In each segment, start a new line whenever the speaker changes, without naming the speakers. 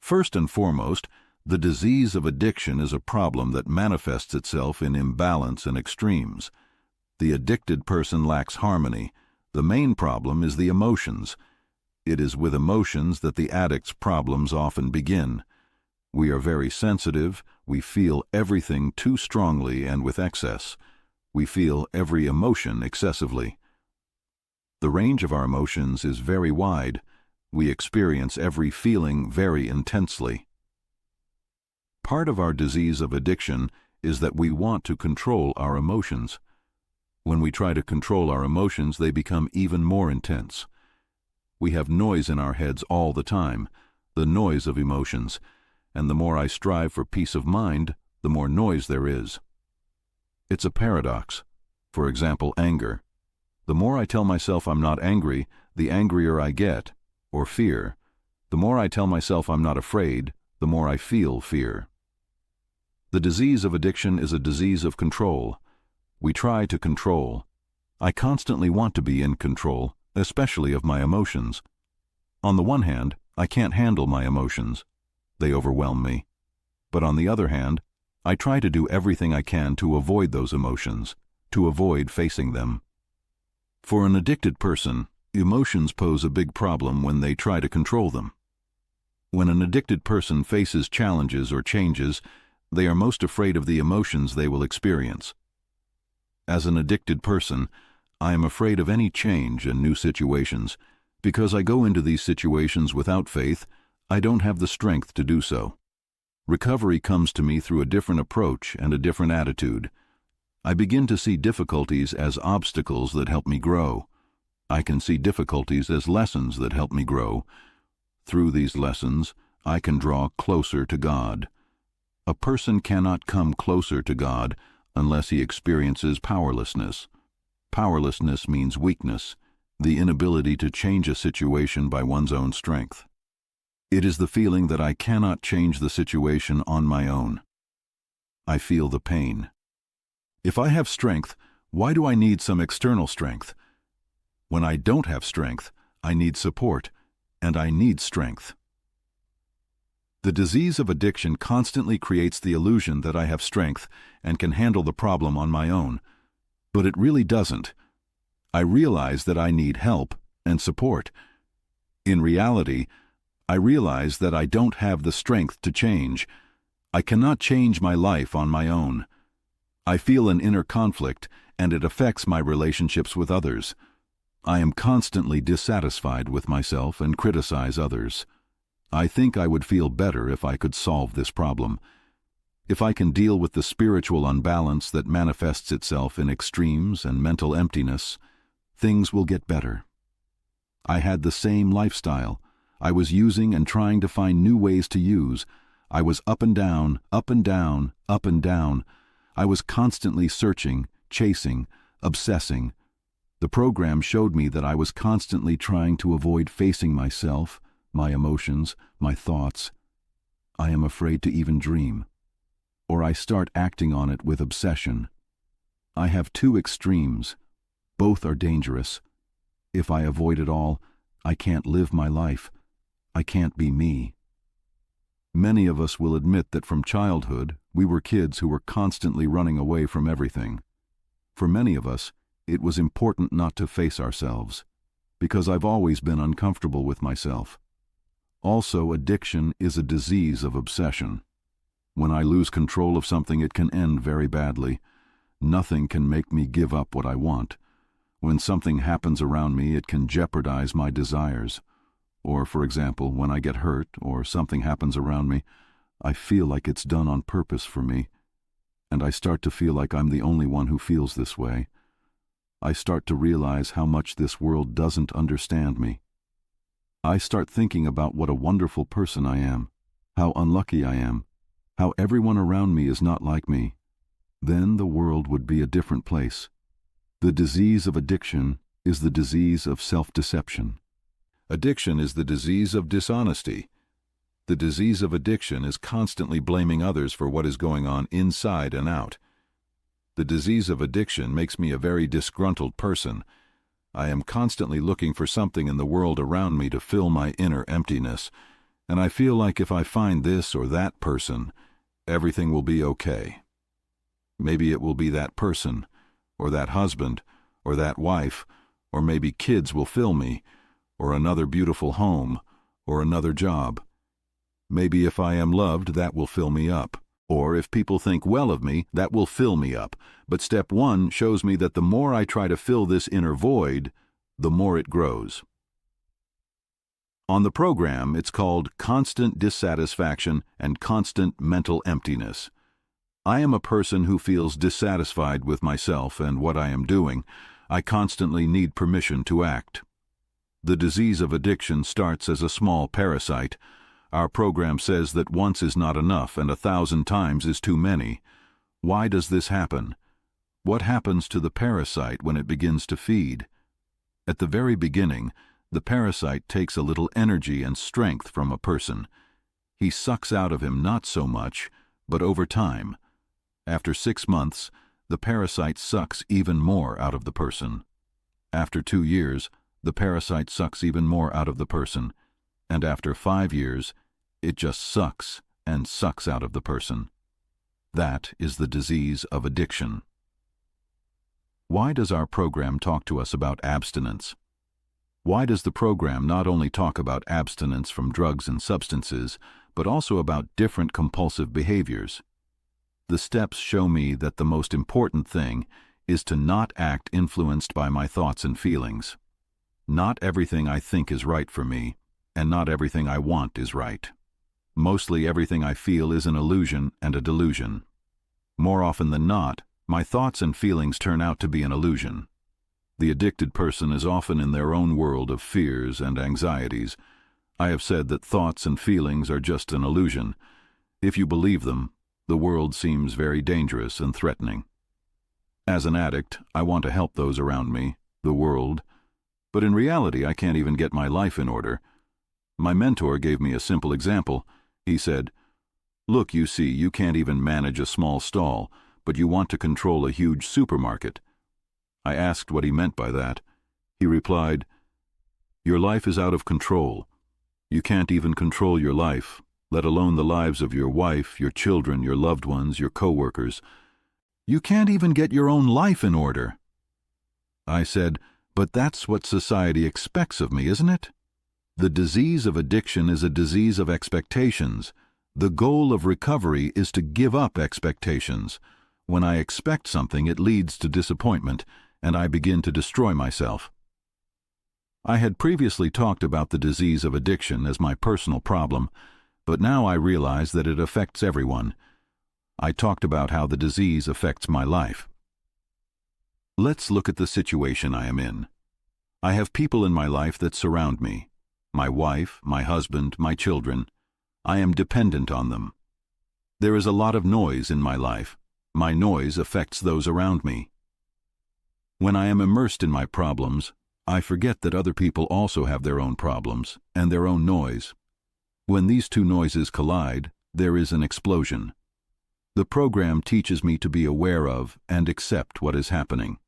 First and foremost, the disease of addiction is a problem that manifests itself in imbalance and extremes. The addicted person lacks harmony. The main problem is the emotions. It is with emotions that the addict's problems often begin. We are very sensitive. We feel everything too strongly and with excess. We feel every emotion excessively. The range of our emotions is very wide. We experience every feeling very intensely. Part of our disease of addiction is that we want to control our emotions. When we try to control our emotions, they become even more intense. We have noise in our heads all the time, the noise of emotions, and the more I strive for peace of mind, the more noise there is. It's a paradox. For example, anger. The more I tell myself I'm not angry, the angrier I get, or fear. The more I tell myself I'm not afraid, the more I feel fear. The disease of addiction is a disease of control. We try to control. I constantly want to be in control, especially of my emotions. On the one hand, I can't handle my emotions. They overwhelm me. But on the other hand, I try to do everything I can to avoid those emotions, to avoid facing them. For an addicted person, emotions pose a big problem when they try to control them. When an addicted person faces challenges or changes, they are most afraid of the emotions they will experience. As an addicted person, I am afraid of any change and new situations. Because I go into these situations without faith, I don't have the strength to do so. Recovery comes to me through a different approach and a different attitude. I begin to see difficulties as obstacles that help me grow. I can see difficulties as lessons that help me grow. Through these lessons, I can draw closer to God. A person cannot come closer to God unless he experiences powerlessness. Powerlessness means weakness, the inability to change a situation by one's own strength. It is the feeling that I cannot change the situation on my own. I feel the pain. If I have strength, why do I need some external strength? When I don't have strength, I need support, and I need strength. The disease of addiction constantly creates the illusion that I have strength and can handle the problem on my own, but it really doesn't. I realize that I need help and support. In reality, I realize that I don't have the strength to change. I cannot change my life on my own. I feel an inner conflict, and it affects my relationships with others. I am constantly dissatisfied with myself and criticize others. I think I would feel better if I could solve this problem. If I can deal with the spiritual unbalance that manifests itself in extremes and mental emptiness, things will get better. I had the same lifestyle. I was using and trying to find new ways to use. I was up and down, up and down, up and down. I was constantly searching, chasing, obsessing. The program showed me that I was constantly trying to avoid facing myself, my emotions, my thoughts. I am afraid to even dream. Or I start acting on it with obsession. I have two extremes. Both are dangerous. If I avoid it all, I can't live my life. I can't be me. Many of us will admit that from childhood, we were kids who were constantly running away from everything. For many of us, it was important not to face ourselves, because I've always been uncomfortable with myself. Also, addiction is a disease of obsession. When I lose control of something, it can end very badly. Nothing can make me give up what I want. When something happens around me, it can jeopardize my desires. Or, for example, when I get hurt or something happens around me, I feel like it's done on purpose for me, and I start to feel like I'm the only one who feels this way. I start to realize how much this world doesn't understand me. I start thinking about what a wonderful person I am, how unlucky I am, how everyone around me is not like me. Then the world would be a different place. The disease of addiction is the disease of self-deception. Addiction is the disease of dishonesty. The disease of addiction is constantly blaming others for what is going on inside and out. The disease of addiction makes me a very disgruntled person. I am constantly looking for something in the world around me to fill my inner emptiness, and I feel like if I find this or that person, everything will be okay. Maybe it will be that person, or that husband, or that wife, or maybe kids will fill me, or another beautiful home, or another job. Maybe if I am loved, that will fill me up. Or if people think well of me, that will fill me up. But step 1 shows me that the more I try to fill this inner void, the more it grows. On the program, it's called constant dissatisfaction and constant mental emptiness. I am a person who feels dissatisfied with myself and what I am doing. I constantly need permission to act. The disease of addiction starts as a small parasite. Our program says that once is not enough and 1,000 times is too many. Why does this happen? What happens to the parasite when it begins to feed? At the very beginning, the parasite takes a little energy and strength from a person. He sucks out of him not so much, but over time. After 6 months, the parasite sucks even more out of the person. After 2 years, the parasite sucks even more out of the person. And after 5 years, it just sucks and sucks out of the person. That is the disease of addiction. Why does our program talk to us about abstinence? Why does the program not only talk about abstinence from drugs and substances, but also about different compulsive behaviors? The steps show me that the most important thing is to not act influenced by my thoughts and feelings. Not everything I think is right for me, and not everything I want is right. Mostly everything I feel is an illusion and a delusion. More often than not, my thoughts and feelings turn out to be an illusion. The addicted person is often in their own world of fears and anxieties. I have said that thoughts and feelings are just an illusion. If you believe them, the world seems very dangerous and threatening. As an addict, I want to help those around me, the world, but in reality I can't even get my life in order. My mentor gave me a simple example. He said, "Look, you see, you can't even manage a small stall, but you want to control a huge supermarket." I asked what he meant by that. He replied, "Your life is out of control. You can't even control your life, let alone the lives of your wife, your children, your loved ones, your co-workers. You can't even get your own life in order." I said, "But that's what society expects of me, isn't it?" The disease of addiction is a disease of expectations. The goal of recovery is to give up expectations. When I expect something, it leads to disappointment, and I begin to destroy myself. I had previously talked about the disease of addiction as my personal problem, but now I realize that it affects everyone. I talked about how the disease affects my life. Let's look at the situation I am in. I have people in my life that surround me. My wife, my husband, my children. I am dependent on them. There is a lot of noise in my life. My noise affects those around me. When I am immersed in my problems, I forget that other people also have their own problems and their own noise. When these two noises collide, there is an explosion. The program teaches me to be aware of and accept what is happening.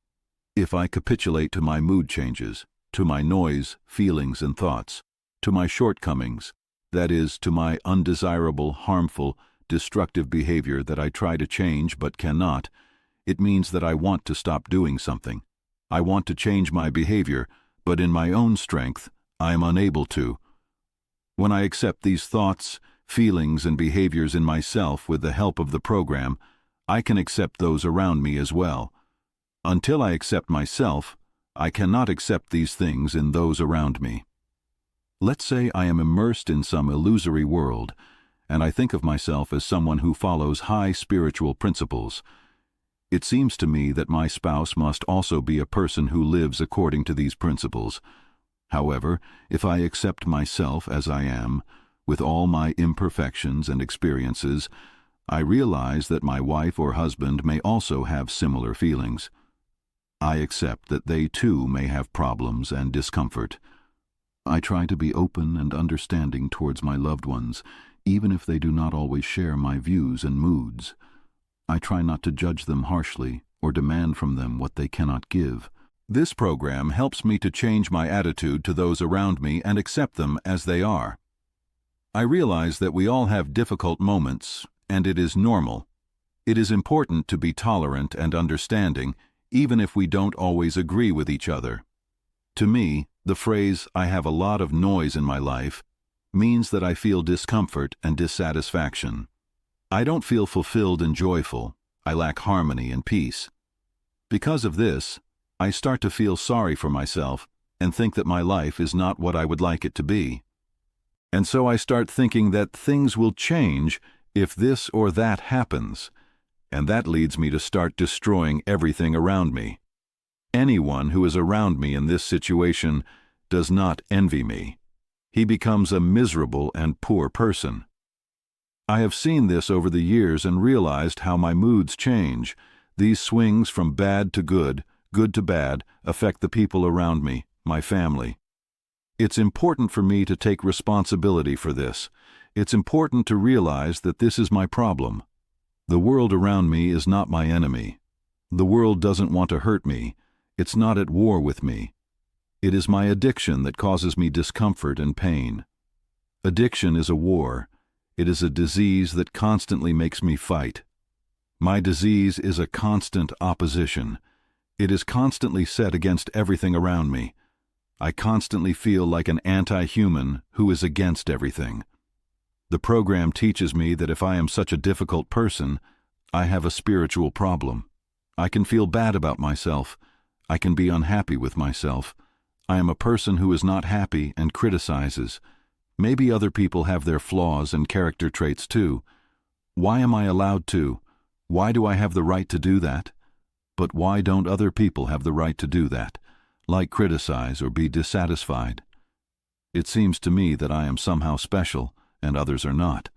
If I capitulate to my mood changes, to my noise, feelings, and thoughts, to my shortcomings, that is, to my undesirable, harmful, destructive behavior that I try to change but cannot, it means that I want to stop doing something. I want to change my behavior, but in my own strength, I am unable to. When I accept these thoughts, feelings, and behaviors in myself with the help of the program, I can accept those around me as well. Until I accept myself, I cannot accept these things in those around me. Let's say I am immersed in some illusory world, and I think of myself as someone who follows high spiritual principles. It seems to me that my spouse must also be a person who lives according to these principles. However, if I accept myself as I am, with all my imperfections and experiences, I realize that my wife or husband may also have similar feelings. I accept that they too may have problems and discomfort. I try to be open and understanding towards my loved ones, even if they do not always share my views and moods. I try not to judge them harshly or demand from them what they cannot give. This program helps me to change my attitude to those around me and accept them as they are. I realize that we all have difficult moments, and it is normal. It is important to be tolerant and understanding, even if we don't always agree with each other. To me, the phrase, "I have a lot of noise in my life," means that I feel discomfort and dissatisfaction. I don't feel fulfilled and joyful. I lack harmony and peace. Because of this, I start to feel sorry for myself and think that my life is not what I would like it to be. And so I start thinking that things will change if this or that happens, and that leads me to start destroying everything around me. Anyone who is around me in this situation does not envy me. He becomes a miserable and poor person. I have seen this over the years and realized how my moods change. These swings from bad to good, good to bad, affect the people around me, my family. It's important for me to take responsibility for this. It's important to realize that this is my problem. The world around me is not my enemy. The world doesn't want to hurt me. It's not at war with me. It is my addiction that causes me discomfort and pain. Addiction is a war. It is a disease that constantly makes me fight. My disease is a constant opposition. It is constantly set against everything around me. I constantly feel like an anti-human who is against everything. The program teaches me that if I am such a difficult person, I have a spiritual problem. I can feel bad about myself. I can be unhappy with myself. I am a person who is not happy and criticizes. Maybe other people have their flaws and character traits too. Why am I allowed to? Why do I have the right to do that? But why don't other people have the right to do that? Like criticize or be dissatisfied? It seems to me that I am somehow special and others are not.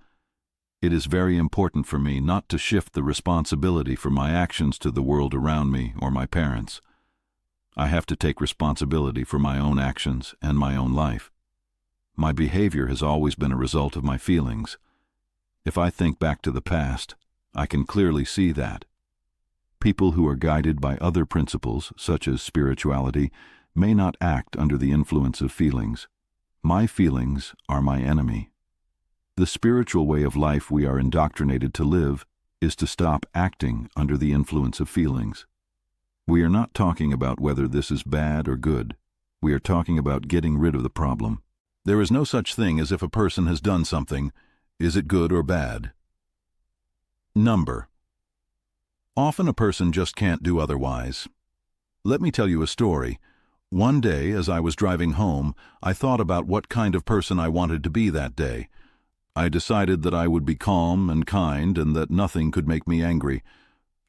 It is very important for me not to shift the responsibility for my actions to the world around me or my parents. I have to take responsibility for my own actions and my own life. My behavior has always been a result of my feelings. If I think back to the past, I can clearly see that. People who are guided by other principles, such as spirituality, may not act under the influence of feelings. My feelings are my enemy. The spiritual way of life we are indoctrinated to live is to stop acting under the influence of feelings. We are not talking about whether this is bad or good. We are talking about getting rid of the problem. There is no such thing as if a person has done something. Is it good or bad? Number. Often a person just can't do otherwise. Let me tell you a story. One day, as I was driving home, I thought about what kind of person I wanted to be that day. I decided that I would be calm and kind and that nothing could make me angry.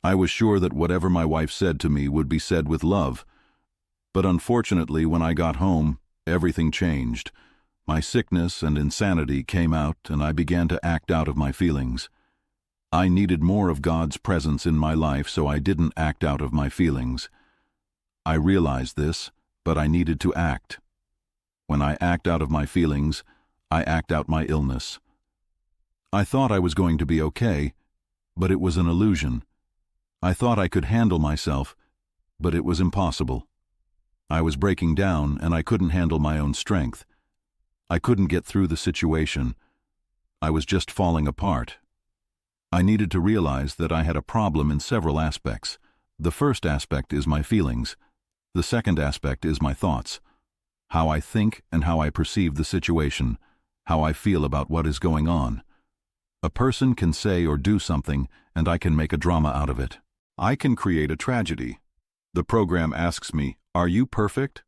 I was sure that whatever my wife said to me would be said with love. But unfortunately, when I got home, everything changed. My sickness and insanity came out and I began to act out of my feelings. I needed more of God's presence in my life, so I didn't act out of my feelings. I realized this, but I needed to act. When I act out of my feelings, I act out my illness. I thought I was going to be okay, but it was an illusion. I thought I could handle myself, but it was impossible. I was breaking down and I couldn't handle my own strength. I couldn't get through the situation. I was just falling apart. I needed to realize that I had a problem in several aspects. The first aspect is my feelings. The second aspect is my thoughts. How I think and how I perceive the situation. How I feel about what is going on. A person can say or do something, and I can make a drama out of it. I can create a tragedy. The program asks me, "Are you perfect?"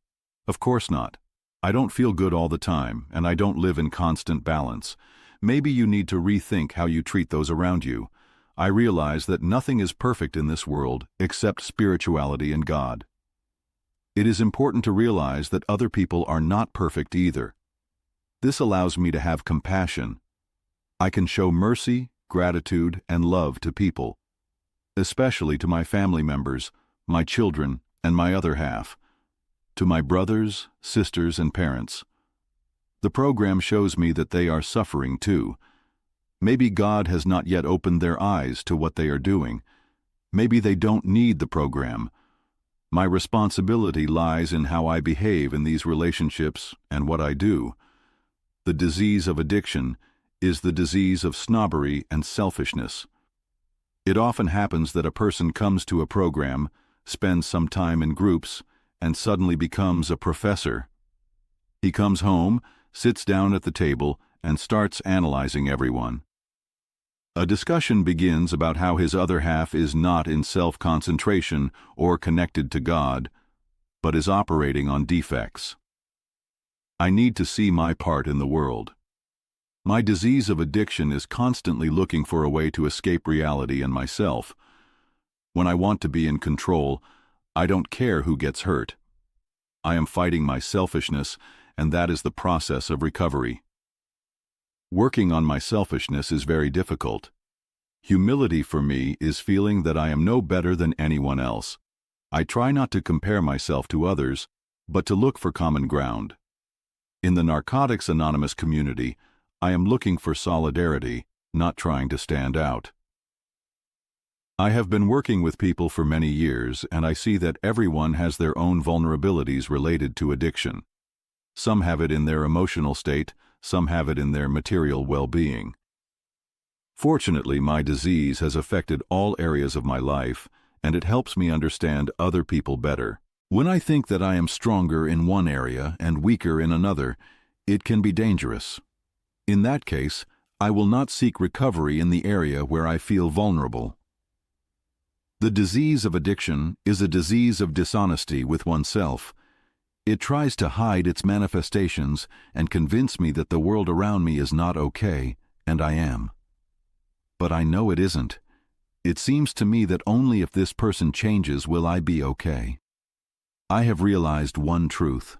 Of course not. I don't feel good all the time, and I don't live in constant balance. Maybe you need to rethink how you treat those around you. I realize that nothing is perfect in this world except spirituality and God. It is important to realize that other people are not perfect either. This allows me to have compassion. I can show mercy, gratitude, and love to people, especially to my family members, my children, and my other half, to my brothers, sisters, and parents. The program shows me that they are suffering too. Maybe God has not yet opened their eyes to what they are doing. Maybe they don't need the program. My responsibility lies in how I behave in these relationships and what I do. The disease of addiction is the disease of snobbery and selfishness. It often happens that a person comes to a program, spends some time in groups, and suddenly becomes a professor. He comes home, sits down at the table, and starts analyzing everyone. A discussion begins about how his other half is not in self-concentration or connected to God, but is operating on defects. I need to see my part in the world. My disease of addiction is constantly looking for a way to escape reality and myself. When I want to be in control, I don't care who gets hurt. I am fighting my selfishness, and that is the process of recovery. Working on my selfishness is very difficult. Humility for me is feeling that I am no better than anyone else. I try not to compare myself to others, but to look for common ground. In the Narcotics Anonymous community, I am looking for solidarity, not trying to stand out. I have been working with people for many years, and I see that everyone has their own vulnerabilities related to addiction. Some have it in their emotional state, some have it in their material well-being. Fortunately, my disease has affected all areas of my life, and it helps me understand other people better. When I think that I am stronger in one area and weaker in another, it can be dangerous. In that case, I will not seek recovery in the area where I feel vulnerable. The disease of addiction is a disease of dishonesty with oneself. It tries to hide its manifestations and convince me that the world around me is not okay, and I am. But I know it isn't. It seems to me that only if this person changes will I be okay. I have realized one truth.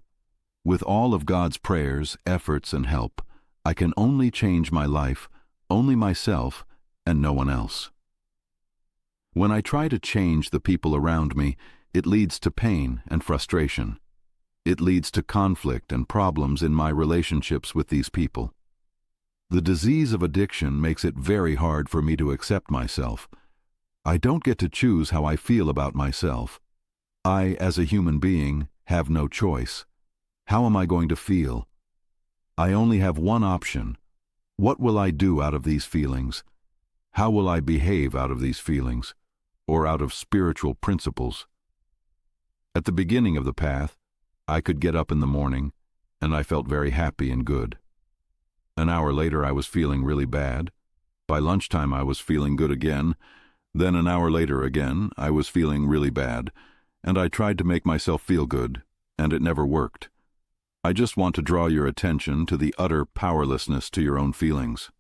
With all of God's prayers, efforts, and help, I can only change my life, only myself, and no one else. When I try to change the people around me, it leads to pain and frustration. It leads to conflict and problems in my relationships with these people. The disease of addiction makes it very hard for me to accept myself. I don't get to choose how I feel about myself. I, as a human being, have no choice. How am I going to feel? I only have one option. What will I do out of these feelings? How will I behave out of these feelings, or out of spiritual principles? At the beginning of the path, I could get up in the morning, and I felt very happy and good. An hour later, I was feeling really bad. By lunchtime, I was feeling good again. Then an hour later again, I was feeling really bad, and I tried to make myself feel good, and it never worked. I just want to draw your attention to the utter powerlessness to your own feelings.